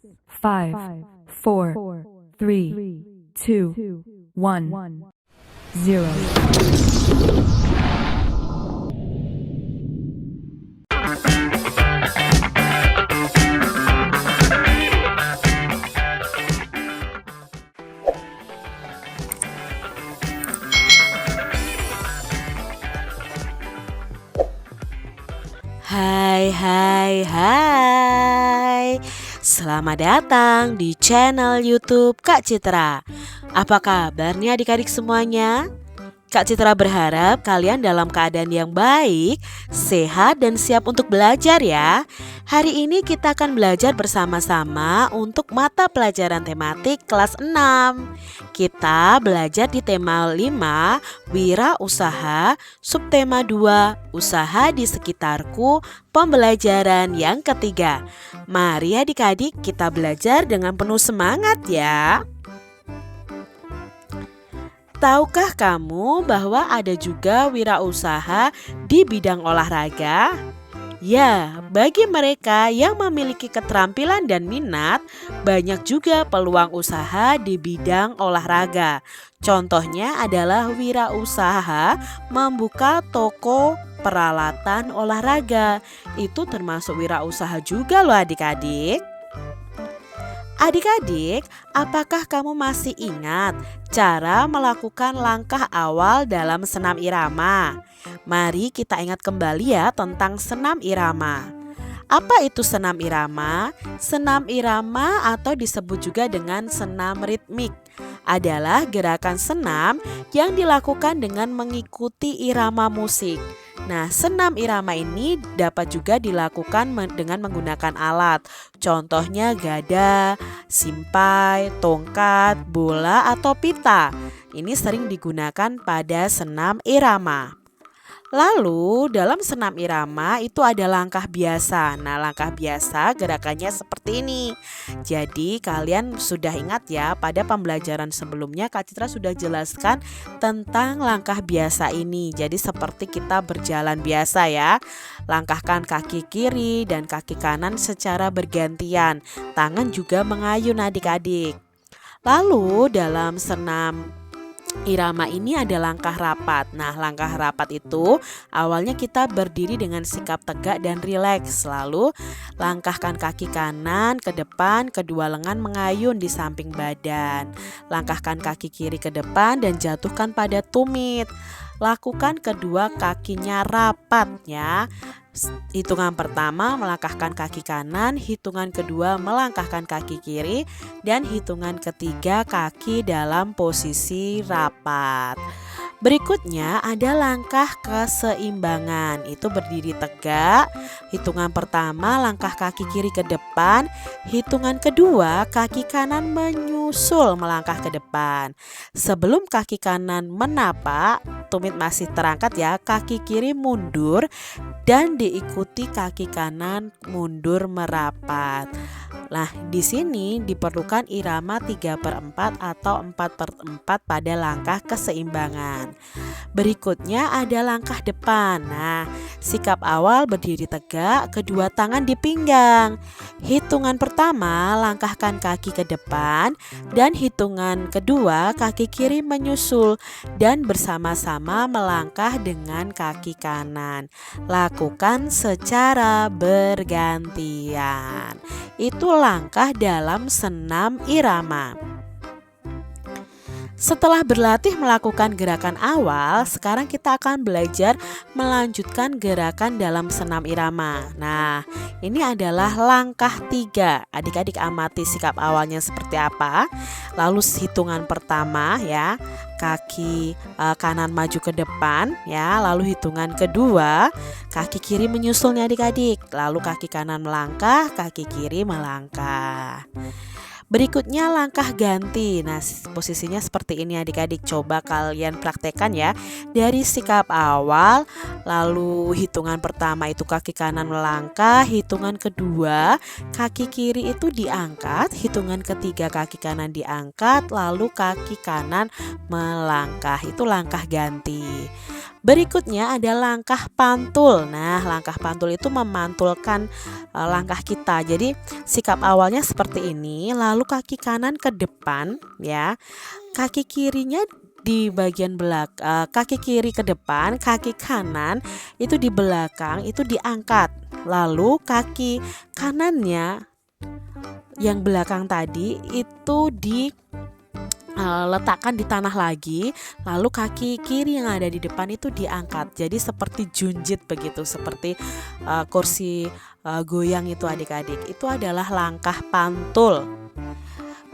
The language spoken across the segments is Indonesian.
5, 4, 3, 2, 1, 0. Hai. Selamat datang di channel YouTube Kak Citra. Apa kabarnya adik-adik semuanya? Kak Citra berharap kalian dalam keadaan yang baik, sehat dan siap untuk belajar ya. Hari ini kita akan belajar bersama-sama untuk mata pelajaran tematik kelas 6. Kita belajar di tema 5, wirausaha, subtema 2, usaha di sekitarku, pembelajaran yang ketiga. Mari adik-adik kita belajar dengan penuh semangat ya. Tahukah kamu bahwa ada juga wirausaha di bidang olahraga? Ya, bagi mereka yang memiliki keterampilan dan minat, banyak juga peluang usaha di bidang olahraga. Contohnya adalah wirausaha membuka toko peralatan olahraga. Itu termasuk wirausaha juga loh adik-adik. Adik-adik, apakah kamu masih ingat cara melakukan langkah awal dalam senam irama? Mari kita ingat kembali ya tentang senam irama. Apa itu senam irama? Senam irama atau disebut juga dengan senam ritmik adalah gerakan senam yang dilakukan dengan mengikuti irama musik. Nah, senam irama ini dapat juga dilakukan dengan menggunakan alat. Contohnya gada, simpai, tongkat, bola, atau pita. Ini sering digunakan pada senam irama. Lalu dalam senam irama itu ada langkah biasa. Nah, langkah biasa gerakannya seperti ini. Jadi kalian sudah ingat ya, pada pembelajaran sebelumnya Kak Citra sudah jelaskan tentang langkah biasa ini. Jadi seperti kita berjalan biasa ya. Langkahkan kaki kiri dan kaki kanan secara bergantian. Tangan juga mengayun adik-adik. Lalu dalam senam irama ini ada langkah rapat. Nah, langkah rapat itu awalnya kita berdiri dengan sikap tegak dan rileks. Lalu langkahkan kaki kanan ke depan, kedua lengan mengayun di samping badan. Langkahkan kaki kiri ke depan dan jatuhkan pada tumit. Lakukan kedua kakinya rapat ya. Hitungan pertama melangkahkan kaki kanan, hitungan kedua melangkahkan kaki kiri, dan hitungan ketiga kaki dalam posisi rapat. Berikutnya ada langkah keseimbangan. Itu berdiri tegak. Hitungan pertama langkah kaki kiri ke depan, hitungan kedua kaki kanan menyusul melangkah ke depan. Sebelum kaki kanan menapak, tumit masih terangkat ya, kaki kiri mundur dan diikuti kaki kanan mundur merapat. Nah, di sini diperlukan irama 3/4 atau 4/4 pada langkah keseimbangan. Berikutnya ada langkah depan. Nah, sikap awal berdiri tegak, kedua tangan di pinggang. Hitungan pertama langkahkan kaki ke depan dan hitungan kedua kaki kiri menyusul dan bersama-sama melangkah dengan kaki kanan. Lakukan secara bergantian. Itu langkah dalam senam irama. Setelah berlatih melakukan gerakan awal, sekarang kita akan belajar melanjutkan gerakan dalam senam irama. Nah, ini adalah langkah 3. Adik-adik amati sikap awalnya seperti apa. Lalu hitungan pertama ya, kaki kanan maju ke depan ya. Lalu hitungan kedua, kaki kiri menyusulnya adik-adik. Lalu kaki kanan melangkah, kaki kiri melangkah. Berikutnya langkah ganti. Nah, posisinya seperti ini adik-adik. Coba kalian praktekkan ya. Dari sikap awal, lalu hitungan pertama itu kaki kanan melangkah, hitungan kedua kaki kiri itu diangkat, hitungan ketiga kaki kanan diangkat, lalu kaki kanan melangkah. Itu langkah ganti. Berikutnya ada langkah pantul. Nah, langkah pantul itu memantulkan langkah kita. Jadi sikap awalnya seperti ini, lalu kaki kanan ke depan ya. Kaki kirinya di bagian belakang, kaki kiri ke depan, kaki kanan itu di belakang, itu diangkat. Lalu kaki kanannya yang belakang tadi itu letakkan di tanah lagi, lalu kaki kiri yang ada di depan itu diangkat. Jadi seperti junjit begitu, seperti kursi goyang itu adik-adik. Itu adalah langkah pantul.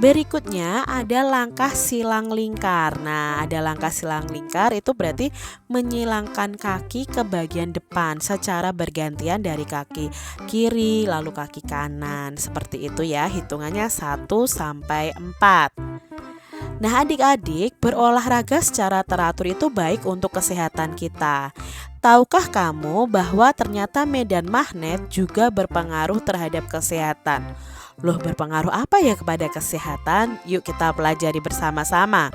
Berikutnya ada langkah silang lingkar. Nah, ada langkah silang lingkar itu berarti menyilangkan kaki ke bagian depan secara bergantian dari kaki kiri lalu kaki kanan. Seperti itu ya, hitungannya 1 sampai 4. Nah, adik-adik, berolahraga secara teratur itu baik untuk kesehatan kita. Tahukah kamu bahwa ternyata medan magnet juga berpengaruh terhadap kesehatan? Loh, berpengaruh apa ya kepada kesehatan? Yuk kita pelajari bersama-sama.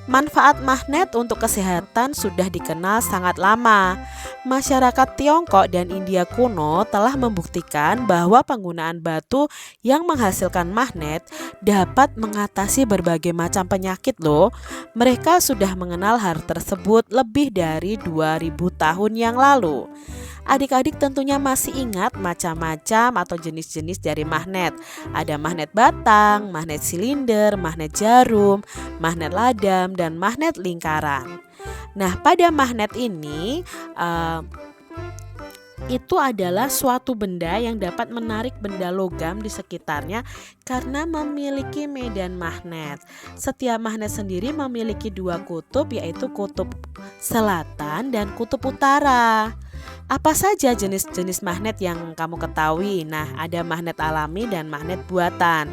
Manfaat magnet untuk kesehatan sudah dikenal sangat lama. Masyarakat Tiongkok dan India kuno telah membuktikan bahwa penggunaan batu yang menghasilkan magnet dapat mengatasi berbagai macam penyakit loh. Mereka sudah mengenal hal tersebut lebih dari 2000 tahun yang lalu. Adik-adik tentunya masih ingat macam-macam atau jenis-jenis dari magnet. Ada magnet batang, magnet silinder, magnet jarum, magnet ladam, dan magnet lingkaran. Nah, pada magnet ini itu adalah suatu benda yang dapat menarik benda logam di sekitarnya karena memiliki medan magnet. Setiap magnet sendiri memiliki 2 kutub, yaitu kutub selatan dan kutub utara. Apa saja jenis-jenis magnet yang kamu ketahui? Nah, ada magnet alami dan magnet buatan.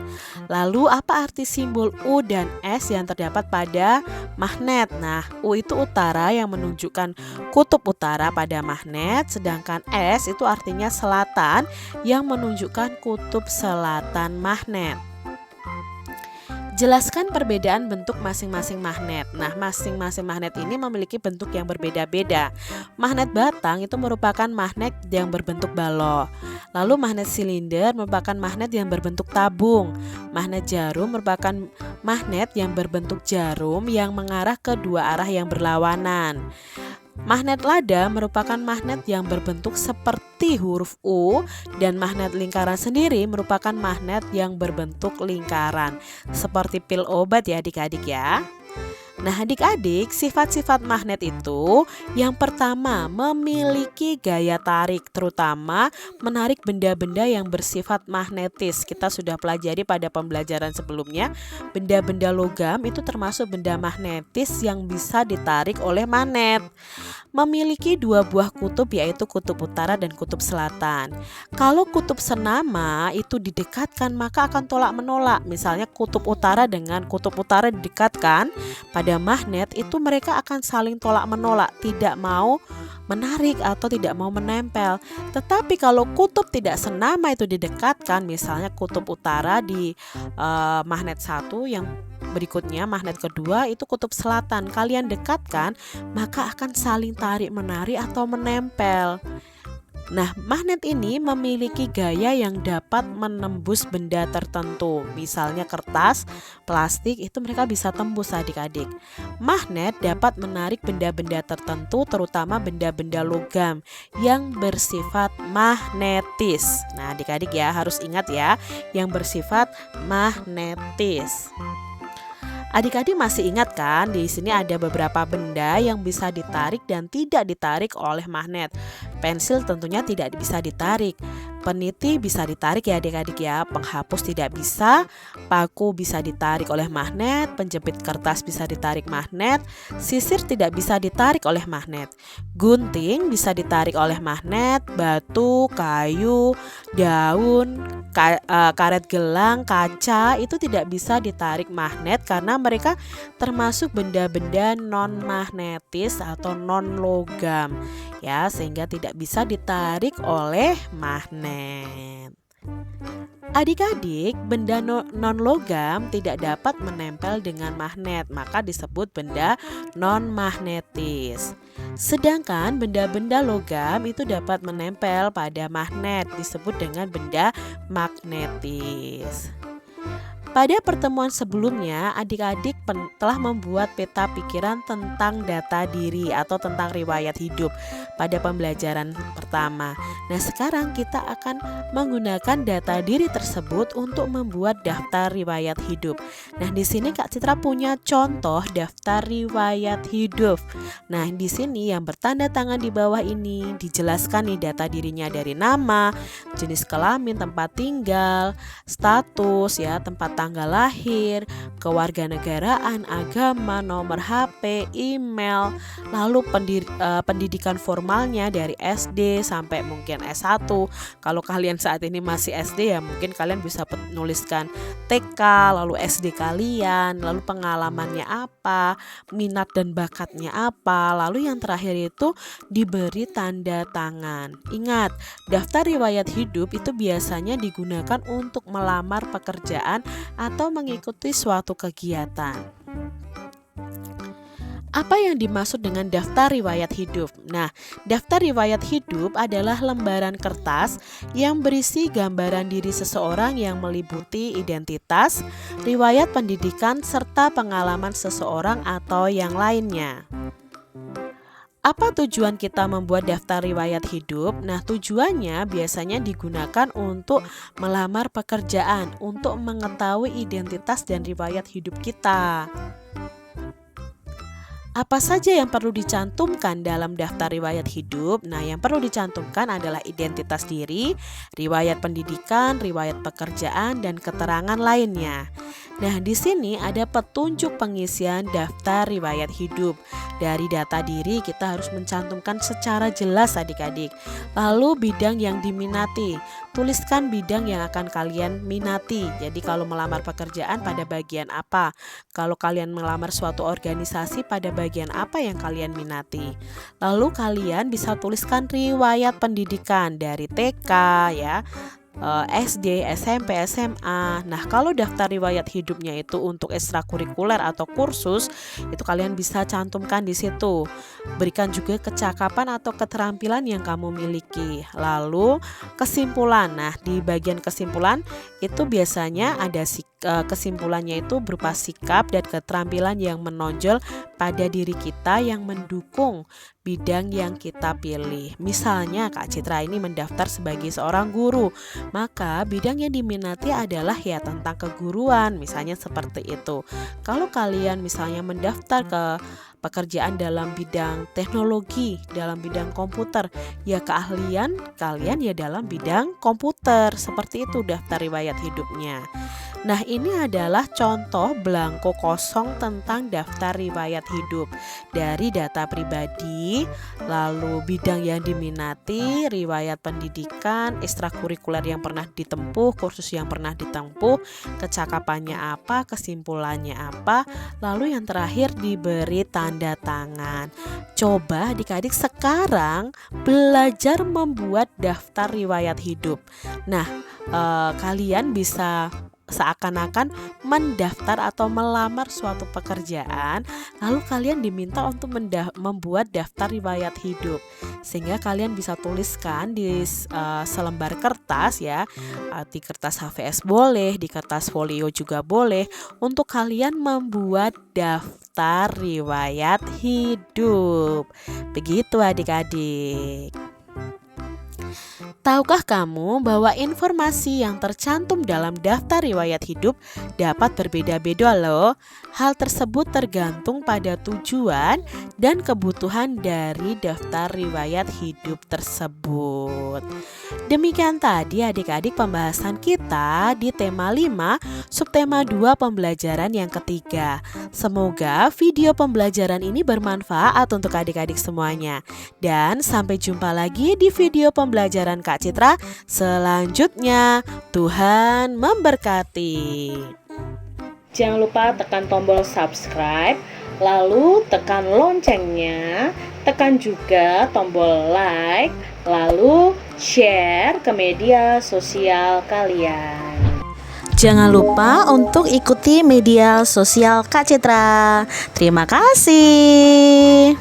Lalu apa arti simbol U dan S yang terdapat pada magnet? Nah, U itu utara yang menunjukkan kutub utara pada magnet, sedangkan S itu artinya selatan yang menunjukkan kutub selatan magnet. Jelaskan perbedaan bentuk masing-masing magnet. Nah, masing-masing magnet ini memiliki bentuk yang berbeda-beda. Magnet batang itu merupakan magnet yang berbentuk balok. Lalu magnet silinder merupakan magnet yang berbentuk tabung. Magnet jarum merupakan magnet yang berbentuk jarum yang mengarah ke dua arah yang berlawanan. Magnet lada merupakan magnet yang berbentuk seperti huruf U, dan magnet lingkaran sendiri merupakan magnet yang berbentuk lingkaran seperti pil obat ya adik-adik ya. Nah, adik-adik, sifat-sifat magnet itu yang pertama memiliki gaya tarik, terutama menarik benda-benda yang bersifat magnetis. Kita sudah pelajari pada pembelajaran sebelumnya, benda-benda logam itu termasuk benda magnetis yang bisa ditarik oleh magnet. Memiliki 2 buah kutub, yaitu kutub utara dan kutub selatan. Kalau kutub senama itu didekatkan maka akan tolak menolak. Misalnya kutub utara dengan kutub utara didekatkan pada magnet, itu mereka akan saling tolak menolak, tidak mau menarik atau tidak mau menempel. Tetapi kalau kutub tidak senama itu didekatkan, misalnya kutub utara di magnet 1, yang berikutnya magnet kedua itu kutub selatan, kalian dekatkan maka akan saling tarik menarik atau menempel. Nah, magnet ini memiliki gaya yang dapat menembus benda tertentu. Misalnya kertas, plastik, itu mereka bisa tembus adik-adik. Magnet dapat menarik benda-benda tertentu, terutama benda-benda logam yang bersifat magnetis. Nah, adik-adik ya harus ingat ya, yang bersifat magnetis. Adik-adik masih ingat kan, di sini ada beberapa benda yang bisa ditarik dan tidak ditarik oleh magnet. Pensil tentunya tidak bisa ditarik. Peniti bisa ditarik ya adik-adik ya, penghapus tidak bisa, paku bisa ditarik oleh magnet, penjepit kertas bisa ditarik magnet, sisir tidak bisa ditarik oleh magnet, gunting bisa ditarik oleh magnet, batu, kayu, daun, karet gelang, kaca itu tidak bisa ditarik magnet karena mereka termasuk benda-benda non-magnetis atau non-logam ya, sehingga tidak bisa ditarik oleh magnet. Adik-adik, benda non-logam tidak dapat menempel dengan magnet, maka disebut benda non-magnetis. Sedangkan benda-benda logam itu dapat menempel pada magnet, disebut dengan benda magnetis. Pada pertemuan sebelumnya, adik-adik telah membuat peta pikiran tentang data diri atau tentang riwayat hidup pada pembelajaran pertama. Nah, sekarang kita akan menggunakan data diri tersebut untuk membuat daftar riwayat hidup. Nah, di sini Kak Citra punya contoh daftar riwayat hidup. Nah, di sini yang bertanda tangan di bawah ini dijelaskan nih data dirinya dari nama, jenis kelamin, tempat tinggal, status ya, tempat tanggal lahir, kewarganegaraan, agama, nomor HP, email, lalu pendidikan formalnya dari SD sampai mungkin S1. Kalau kalian saat ini masih SD ya mungkin kalian bisa menuliskan TK, lalu SD kalian, lalu pengalamannya apa, minat dan bakatnya apa, lalu yang terakhir itu diberi tanda tangan. Ingat, daftar riwayat hidup itu biasanya digunakan untuk melamar pekerjaan atau mengikuti suatu kegiatan. Apa yang dimaksud dengan daftar riwayat hidup? Nah, daftar riwayat hidup adalah lembaran kertas yang berisi gambaran diri seseorang yang meliputi identitas, riwayat pendidikan, serta pengalaman seseorang atau yang lainnya. Apa tujuan kita membuat daftar riwayat hidup? Nah, tujuannya biasanya digunakan untuk melamar pekerjaan, untuk mengetahui identitas dan riwayat hidup kita. Apa saja yang perlu dicantumkan dalam daftar riwayat hidup? Nah, yang perlu dicantumkan adalah identitas diri, riwayat pendidikan, riwayat pekerjaan, dan keterangan lainnya. Nah, di sini ada petunjuk pengisian daftar riwayat hidup. Dari data diri kita harus mencantumkan secara jelas adik-adik. Lalu bidang yang diminati. Tuliskan bidang yang akan kalian minati. Jadi kalau melamar pekerjaan pada bagian apa? Kalau kalian melamar suatu organisasi pada bagian apa yang kalian minati? Lalu kalian bisa tuliskan riwayat pendidikan dari TK ya, SD, SMP, SMA. Nah, kalau daftar riwayat hidupnya itu untuk ekstrakurikuler atau kursus, itu kalian bisa cantumkan di situ. Berikan juga kecakapan atau keterampilan yang kamu miliki. Lalu kesimpulan. Nah, di bagian kesimpulan itu biasanya ada kesimpulannya itu berupa sikap dan keterampilan yang menonjol pada diri kita yang mendukung bidang yang kita pilih. Misalnya Kak Citra ini mendaftar sebagai seorang guru, maka bidang yang diminati adalah ya tentang keguruan, misalnya seperti itu. Kalau kalian misalnya mendaftar ke pekerjaan dalam bidang teknologi, dalam bidang komputer, ya keahlian kalian ya dalam bidang komputer. Seperti itu daftar riwayat hidupnya. Nah, ini adalah contoh belangko kosong tentang daftar riwayat hidup. Dari data pribadi, lalu bidang yang diminati, riwayat pendidikan, ekstrakurikuler yang pernah ditempuh, kursus yang pernah ditempuh, kecakapannya apa, kesimpulannya apa, lalu yang terakhir diberi tanda tangan. Coba adik-adik sekarang belajar membuat daftar riwayat hidup. Nah, kalian bisa seakan-akan mendaftar atau melamar suatu pekerjaan, lalu kalian diminta untuk membuat daftar riwayat hidup, sehingga kalian bisa tuliskan di selembar kertas ya, di kertas HVS boleh, di kertas folio juga boleh, untuk kalian membuat daftar riwayat hidup. Begitu adik-adik. Tahukah kamu bahwa informasi yang tercantum dalam daftar riwayat hidup dapat berbeda-beda loh? Hal tersebut tergantung pada tujuan dan kebutuhan dari daftar riwayat hidup tersebut. Demikian tadi adik-adik pembahasan kita di tema 5, subtema 2 pembelajaran yang ketiga. Semoga video pembelajaran ini bermanfaat untuk adik-adik semuanya. Dan sampai jumpa lagi di video pembelajaran Kak Citra selanjutnya. Tuhan memberkati. Jangan lupa tekan tombol subscribe, lalu tekan loncengnya, tekan juga tombol like, lalu share ke media sosial kalian. Jangan lupa untuk ikuti media sosial Kak Citra. Terima kasih.